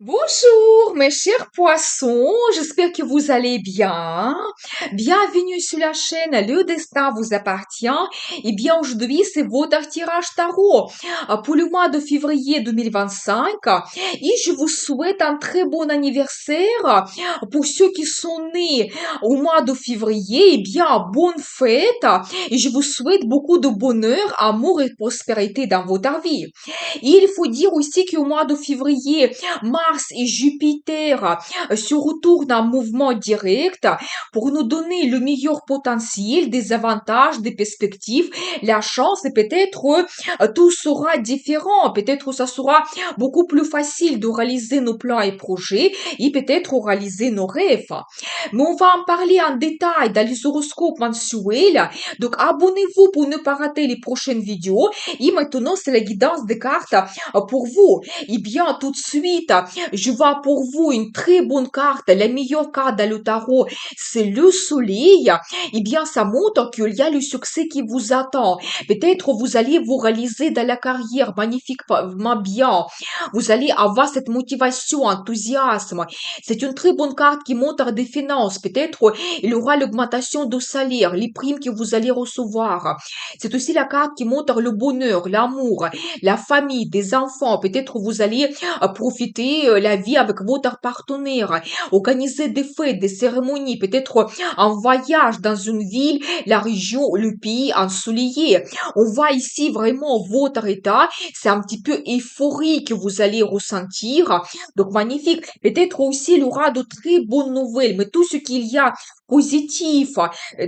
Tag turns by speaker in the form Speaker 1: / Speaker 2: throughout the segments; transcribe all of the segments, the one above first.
Speaker 1: Bonjour mes chers poissons, j'espère que vous allez bien. Bienvenue sur la chaîne Le Destin vous appartient. Et bien aujourd'hui c'est votre tirage tarot pour le mois de février 2025. Et je vous souhaite un très bon anniversaire pour ceux qui sont nés au mois de février. Et bien bonne fête et je vous souhaite beaucoup de bonheur, amour et prospérité dans votre vie. Et il faut dire aussi qu'au mois de février, Mars et Jupiter se retournent en mouvement direct pour nous donner le meilleur potentiel, des avantages, des perspectives, la chance et peut-être tout sera différent. Peut-être ça sera beaucoup plus facile de réaliser nos plans et projets et peut-être réaliser nos rêves. Mais on va en parler en détail dans les horoscopes mensuels. Donc abonnez-vous pour ne pas rater les prochaines vidéos. Et maintenant, c'est la guidance des cartes pour vous. Eh bien, tout de suite, je vois pour vous une très bonne carte, la meilleure carte dans le tarot, c'est le soleil. Eh bien, ça montre qu'il y a le succès qui vous attend. Peut-être vous allez vous réaliser dans la carrière magnifiquement bien. Vous allez avoir cette motivation, enthousiasme. C'est une très bonne carte qui montre des finances. Peut-être il y aura l'augmentation de salaire, les primes que vous allez recevoir. C'est aussi la carte qui montre le bonheur, l'amour, la famille, des enfants. Peut-être vous allez profiter la vie avec votre partenaire, organiser des fêtes, des cérémonies, peut-être un voyage dans une ville, la région, le pays ensoleillé. On voit ici vraiment votre état. C'est un petit peu euphorie que vous allez ressentir. Donc magnifique. Peut-être aussi il y aura de très bonnes nouvelles, mais tout ce qu'il y a positif.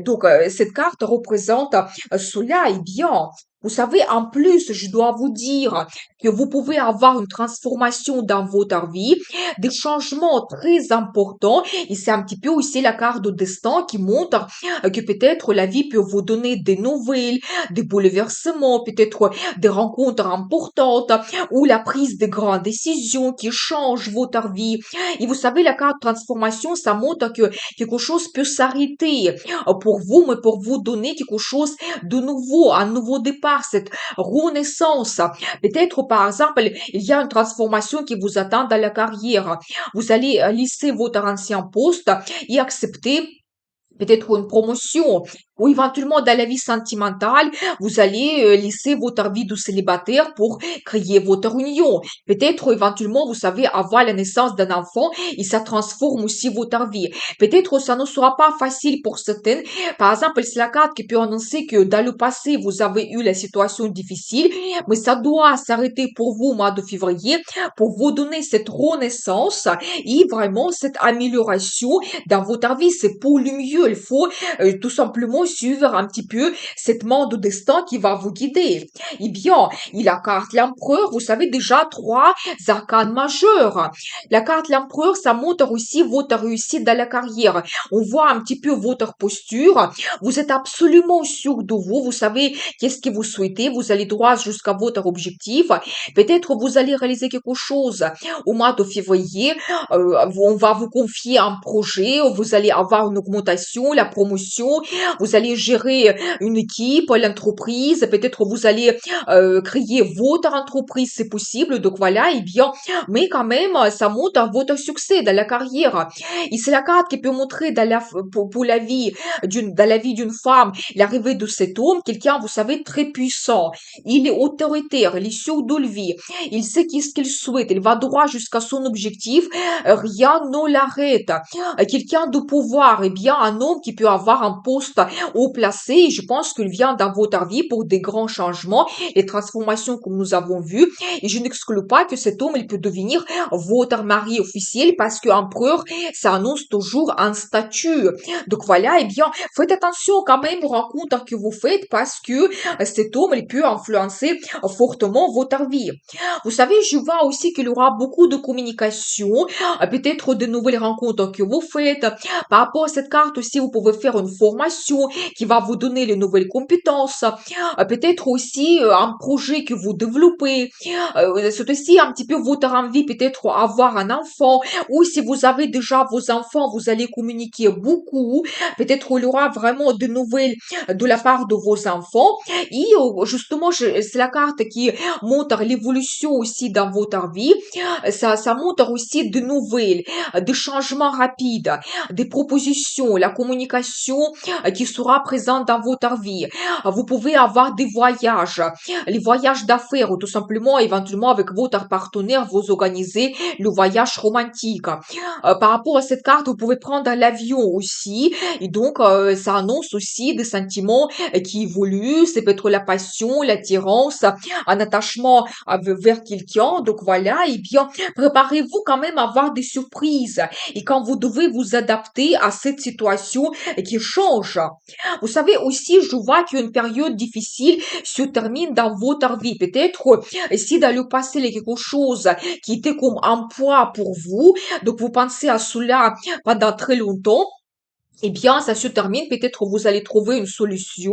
Speaker 1: Donc cette carte représente cela est bien. Vous savez, en plus, je dois vous dire que vous pouvez avoir une transformation dans votre vie, des changements très importants, et c'est un petit peu aussi la carte de destin qui montre que peut-être la vie peut vous donner des nouvelles, des bouleversements, peut-être des rencontres importantes, ou la prise de grandes décisions qui changent votre vie. Et vous savez, la carte transformation, ça montre que quelque chose peut s'arrêter pour vous, mais pour vous donner quelque chose de nouveau, un nouveau départ, cette renaissance. Peut-être, par exemple, il y a une transformation qui vous attend dans la carrière. Vous allez laisser votre ancien poste et accepter peut-être une promotion, ou éventuellement dans la vie sentimentale, vous allez laisser votre vie de célibataire pour créer votre union. Peut-être éventuellement, vous savez, avoir la naissance d'un enfant et ça transforme aussi votre vie. Peut-être ça ne sera pas facile pour certaines. Par exemple, c'est la carte qui peut annoncer que dans le passé, vous avez eu la situation difficile, mais ça doit s'arrêter pour vous au mois de février pour vous donner cette renaissance et vraiment cette amélioration dans votre vie. C'est pour le mieux. Il faut tout simplement suivre un petit peu cette main de destin qui va vous guider. Eh bien, il a carte l'empereur, vous savez déjà trois arcanes majeurs. La carte l'empereur, ça montre aussi votre réussite dans la carrière. On voit un petit peu votre posture. Vous êtes absolument sûr de vous. Vous savez qu'est-ce que vous souhaitez. Vous allez droit jusqu'à votre objectif. Peut-être vous allez réaliser quelque chose au mois de février. On va vous confier un projet. Vous allez avoir une augmentation, la promotion. Vous allez gérer une équipe, l'entreprise. Peut-être vous allez créer votre entreprise, c'est possible. Donc voilà, et bien, mais quand même, ça montre votre succès dans la carrière. Et c'est la carte qui peut montrer pour la vie dans la vie d'une femme, l'arrivée de cet homme, quelqu'un, vous savez, très puissant. Il est autoritaire, il est sûr de lui. Il sait qu'est-ce qu'il souhaite. Il va droit jusqu'à son objectif. Rien ne l'arrête. Quelqu'un de pouvoir, eh bien, un homme qui peut avoir un poste haut placé. Et je pense qu'il vient dans votre vie pour des grands changements, les transformations que nous avons vues. Et je n'exclus pas que cet homme, il peut devenir votre mari officiel parce que empereur, ça annonce toujours un statut. Donc voilà, eh bien, faites attention quand même aux rencontres que vous faites parce que cet homme, il peut influencer fortement votre vie. Vous savez, je vois aussi qu'il y aura beaucoup de communication, peut-être de nouvelles rencontres que vous faites. Par rapport à cette carte aussi, vous pouvez faire une formation, qui va vous donner les nouvelles compétences, peut-être aussi un projet que vous développez, c'est aussi un petit peu votre envie peut-être avoir un enfant, ou si vous avez déjà vos enfants, vous allez communiquer beaucoup, peut-être il y aura vraiment de nouvelles de la part de vos enfants, et justement, c'est la carte qui montre l'évolution aussi dans votre vie, ça montre aussi de nouvelles, des changements rapides, des propositions, la communication qui sera présente dans votre vie. Vous pouvez avoir des voyages, les voyages d'affaires ou tout simplement, éventuellement avec votre partenaire, vous organisez le voyage romantique. Par rapport à cette carte, vous pouvez prendre l'avion aussi et donc ça annonce aussi des sentiments qui évoluent, c'est peut-être la passion, l'attirance, un attachement vers quelqu'un. Donc voilà, et bien préparez-vous quand même à avoir des surprises et quand vous devez vous adapter à cette situation qui change. Vous savez aussi, je vois qu'une période difficile se termine dans votre vie. Peut-être si dans le passé il y a quelque chose qui était comme un poids pour vous, donc vous pensez à cela pendant très longtemps. Eh bien, ça se termine. Peut-être vous allez trouver une solution.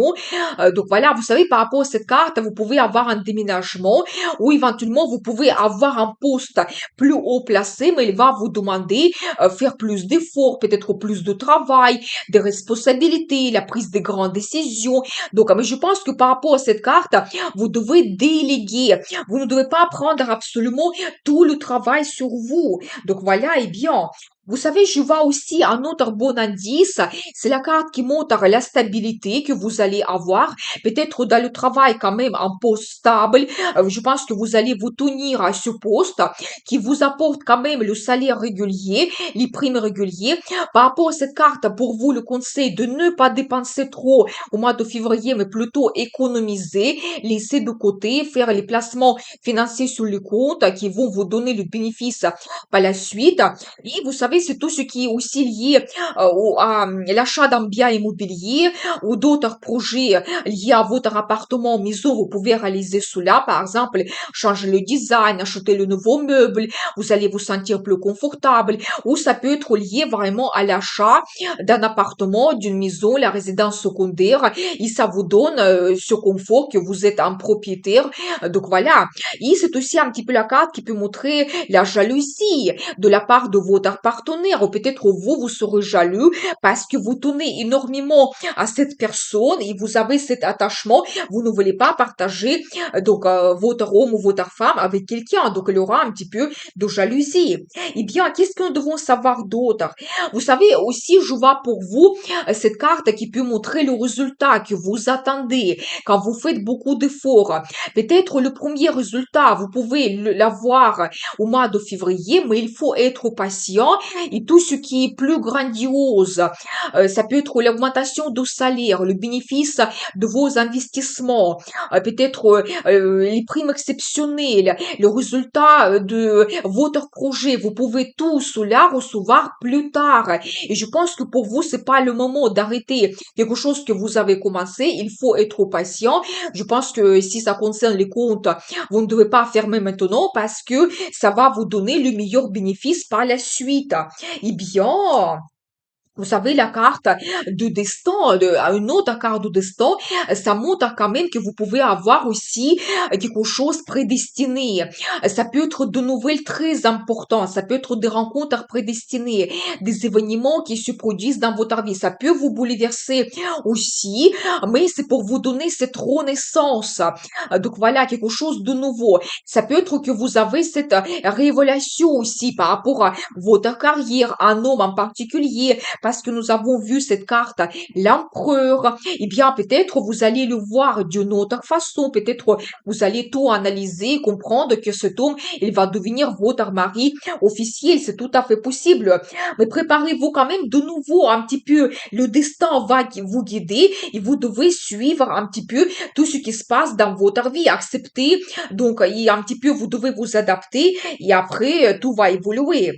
Speaker 1: Donc voilà, vous savez, par rapport à cette carte, vous pouvez avoir un déménagement ou éventuellement vous pouvez avoir un poste plus haut placé, mais il va vous demander faire plus d'efforts, peut-être plus de travail, des responsabilités, la prise de grandes décisions. Donc, mais je pense que par rapport à cette carte, vous devez déléguer. Vous ne devez pas prendre absolument tout le travail sur vous. Donc voilà, eh bien, vous savez, je vois aussi un autre bon indice, c'est la carte qui montre la stabilité que vous allez avoir. Peut-être dans le travail quand même un poste stable. Je pense que vous allez vous tenir à ce poste qui vous apporte quand même le salaire régulier, les primes régulières. Par rapport à cette carte, pour vous, le conseil de ne pas dépenser trop au mois de février, mais plutôt économiser, laisser de côté, faire les placements financiers sur le compte qui vont vous donner le bénéfice par la suite. Et vous savez, c'est tout ce qui est aussi lié à l'achat d'un bien immobilier ou d'autres projets liés à votre appartement, maison. Vous pouvez réaliser cela, par exemple, changer le design, acheter le nouveau meuble. Vous allez vous sentir plus confortable. Ou ça peut être lié vraiment à l'achat d'un appartement, d'une maison, la résidence secondaire. Et ça vous donne ce confort que vous êtes un propriétaire. Donc voilà. Et c'est aussi un petit peu la carte qui peut montrer la jalousie de la part de votre partenaire, ou peut-être vous, vous serez jaloux parce que vous tenez énormément à cette personne et vous avez cet attachement, vous ne voulez pas partager donc votre homme ou votre femme avec quelqu'un, donc il y aura un petit peu de jalousie. Eh bien, qu'est-ce que nous devons savoir d'autre? Vous savez aussi, je vois pour vous cette carte qui peut montrer le résultat que vous attendez quand vous faites beaucoup d'efforts. Peut-être le premier résultat, vous pouvez l'avoir au mois de février, mais il faut être patient et tout ce qui est plus grandiose, ça peut être l'augmentation du salaire, le bénéfice de vos investissements, peut-être les primes exceptionnelles, le résultat de votre projet. Vous pouvez tout cela recevoir plus tard. Et je pense que pour vous, c'est pas le moment d'arrêter quelque chose que vous avez commencé. Il faut être patient. Je pense que si ça concerne les comptes, vous ne devez pas fermer maintenant parce que ça va vous donner le meilleur bénéfice par la suite. Eh bien, vous savez, la carte de destin, une autre carte de destin, ça montre quand même que vous pouvez avoir aussi quelque chose prédestiné. Ça peut être de nouvelles très importantes, ça peut être des rencontres prédestinées, des événements qui se produisent dans votre vie. Ça peut vous bouleverser aussi, mais c'est pour vous donner cette renaissance. Donc voilà, quelque chose de nouveau. Ça peut être que vous avez cette révélation aussi par rapport à votre carrière, un homme en particulier, parce que nous avons vu cette carte, l'empereur, eh bien, peut-être vous allez le voir d'une autre façon, peut-être vous allez tout analyser, comprendre que cet homme, il va devenir votre mari officiel, c'est tout à fait possible. Mais préparez-vous quand même de nouveau un petit peu, le destin va vous guider et vous devez suivre un petit peu tout ce qui se passe dans votre vie, accepter, donc, et un petit peu, vous devez vous adapter et après, tout va évoluer.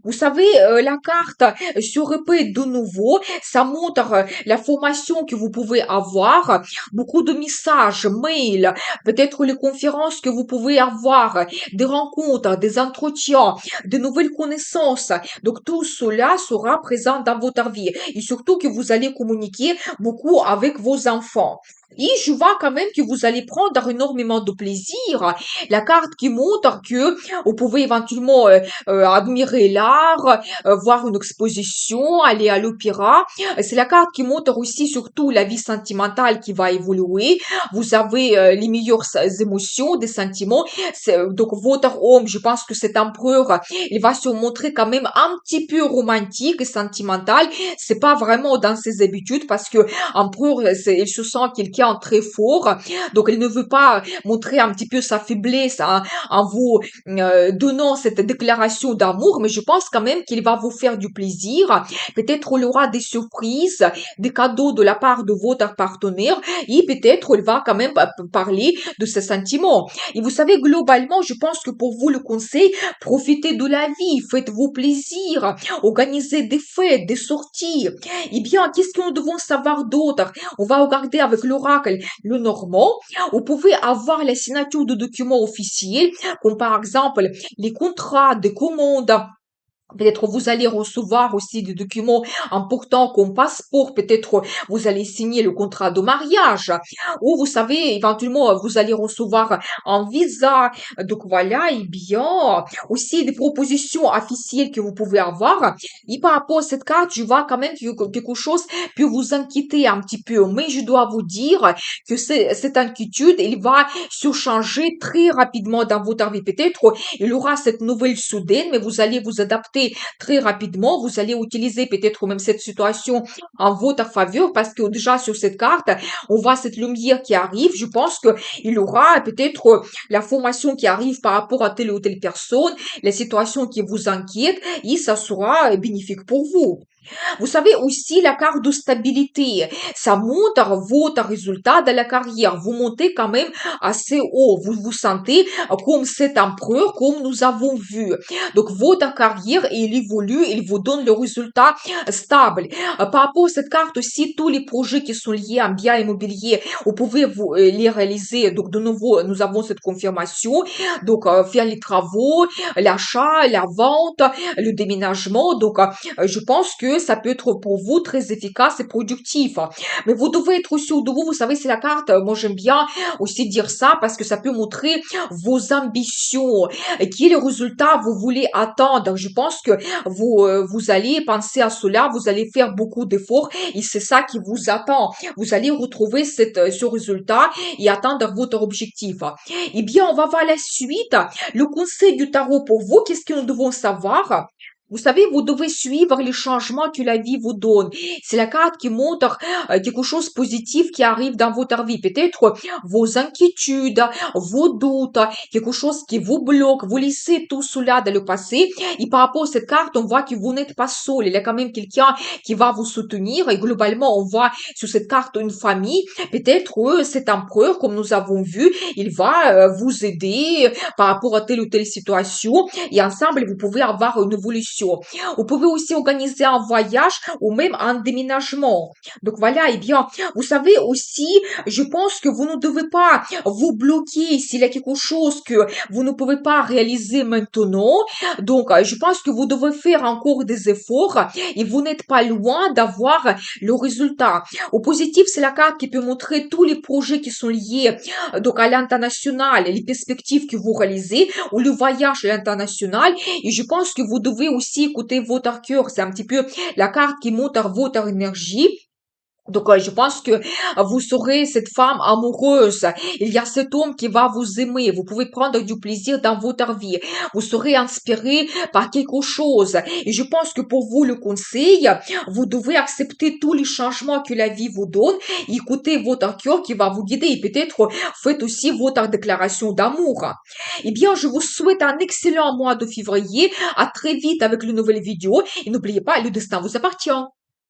Speaker 1: Vous savez, la carte se répète de nouveau. Ça montre la formation que vous pouvez avoir, beaucoup de messages, mails, peut-être les conférences que vous pouvez avoir, des rencontres, des entretiens, de nouvelles connaissances. Donc tout cela sera présent dans votre vie. Et surtout que vous allez communiquer beaucoup avec vos enfants. Et je vois quand même que vous allez prendre énormément de plaisir. La carte qui montre que vous pouvez éventuellement admirer l'art, voir une exposition, aller à l'opéra. C'est la carte qui montre aussi surtout la vie sentimentale qui va évoluer. Vous avez les meilleures émotions, des sentiments. Donc votre homme, je pense que cet empereur, il va se montrer quand même un petit peu romantique et sentimental. C'est pas vraiment dans ses habitudes parce que empereur, il se sent quelqu'un très fort. Donc il ne veut pas montrer un petit peu sa faiblesse en vous donnant cette déclaration d'amour, mais je pense quand même qu'il va vous faire du plaisir. Peut-être il aura des surprises, des cadeaux de la part de votre partenaire et peut-être il va quand même parler de ses sentiments. Et vous savez, globalement, je pense que pour vous, le conseil, profitez de la vie, faites-vous plaisir, organisez des fêtes, des sorties. Eh bien, qu'est-ce que nous devons savoir d'autre? On va regarder avec l'oracle le normand. Vous pouvez avoir la signature de documents officiels, comme par exemple les contrats de commande. Peut-être vous allez recevoir aussi des documents importants comme passeport. Peut-être vous allez signer le contrat de mariage. Ou vous savez, éventuellement, vous allez recevoir un visa. Donc voilà, et bien, aussi des propositions officielles que vous pouvez avoir. Et par rapport à cette carte, je vois quand même que quelque chose peut vous inquiéter un petit peu. Mais je dois vous dire que cette inquiétude, elle va se changer très rapidement dans votre vie. Peut-être il aura cette nouvelle soudaine, mais vous allez vous adapter très rapidement. Vous allez utiliser peut-être même cette situation en votre faveur parce que déjà sur cette carte, on voit cette lumière qui arrive. Je pense que il aura peut-être la formation qui arrive par rapport à telle ou telle personne, les situations qui vous inquiètent et ça sera bénéfique pour vous. Vous savez aussi la carte de stabilité. Ça montre votre résultat de la carrière. Vous montez quand même assez haut. Vous vous sentez comme cet empereur, comme nous avons vu. Donc votre carrière, il évolue, il vous donne le résultat stable. Par rapport à cette carte aussi, tous les projets qui sont liés à un bien immobilier, vous pouvez vous les réaliser. Donc de nouveau, nous avons cette confirmation. Donc faire les travaux, l'achat, la vente, le déménagement. Donc je pense que ça peut être pour vous très efficace et productif. Mais vous devez être sûr de vous. Vous savez, c'est la carte. Moi, j'aime bien aussi dire ça parce que ça peut montrer vos ambitions. Et quel résultat vous voulez atteindre. Je pense que vous allez penser à cela. Vous allez faire beaucoup d'efforts et c'est ça qui vous attend. Vous allez retrouver ce résultat et atteindre votre objectif. Eh bien, on va voir la suite. Le conseil du tarot pour vous. Qu'est-ce que nous devons savoir? Vous savez, vous devez suivre les changements que la vie vous donne. C'est la carte qui montre quelque chose de positif qui arrive dans votre vie. Peut-être vos inquiétudes, vos doutes, quelque chose qui vous bloque. Vous laissez tout cela dans le passé. Et par rapport à cette carte, on voit que vous n'êtes pas seul. Il y a quand même quelqu'un qui va vous soutenir. Et globalement, on voit sur cette carte une famille. Peut-être cet empereur, comme nous avons vu, il va vous aider par rapport à telle ou telle situation. Et ensemble, vous pouvez avoir une évolution. Vous pouvez aussi organiser un voyage ou même un déménagement. Donc voilà, et bien, vous savez aussi, je pense que vous ne devez pas vous bloquer s'il y a quelque chose que vous ne pouvez pas réaliser maintenant. Donc, je pense que vous devez faire encore des efforts et vous n'êtes pas loin d'avoir le résultat. Au positif, c'est la carte qui peut montrer tous les projets qui sont liés donc à l'international, les perspectives que vous réalisez ou le voyage à l'international. Et je pense que vous devez aussi écouter votre cœur. C'est un petit peu la carte qui montre votre énergie. Donc, je pense que vous serez cette femme amoureuse. Il y a cet homme qui va vous aimer. Vous pouvez prendre du plaisir dans votre vie. Vous serez inspiré par quelque chose. Et je pense que pour vous, le conseil, vous devez accepter tous les changements que la vie vous donne. Écoutez votre cœur qui va vous guider. Et peut-être faites aussi votre déclaration d'amour. Eh bien, je vous souhaite un excellent mois de février. À très vite avec une nouvelle vidéo. Et n'oubliez pas, le destin vous appartient.